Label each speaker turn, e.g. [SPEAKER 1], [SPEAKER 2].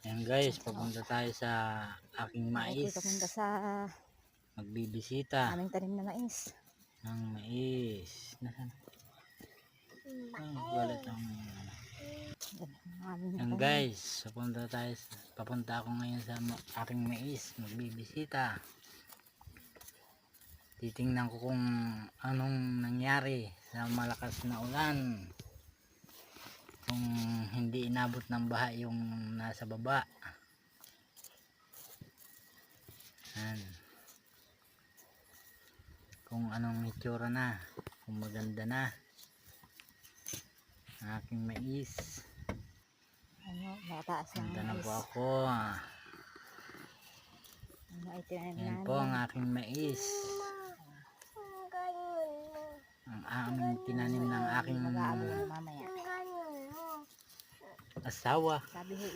[SPEAKER 1] Ayan guys, papunta tayo sa aking mais.
[SPEAKER 2] Papunta sa
[SPEAKER 1] Magbibisita
[SPEAKER 2] aming tanim na mais.
[SPEAKER 1] ng mais. Nasaan? Galit ang Ayan guys, papunta ako ngayon sa aking mais. Magbibisita. Titingnan ko kung anong nangyari sa malakas na ulan. Kung hindi inabot ng baha yung nasa baba. Ayan. Kung anong itsura na, kung maganda na ang aking mais.
[SPEAKER 2] Ano, mataas ng
[SPEAKER 1] Ganda na
[SPEAKER 2] mais.
[SPEAKER 1] po ako.
[SPEAKER 2] Ano ay tinanim
[SPEAKER 1] Yan
[SPEAKER 2] namin.
[SPEAKER 1] po ang aking mais. Ang aming tinanim ng aking
[SPEAKER 2] Mag-aabot mamaya.
[SPEAKER 1] asawa.
[SPEAKER 2] Sabi ho,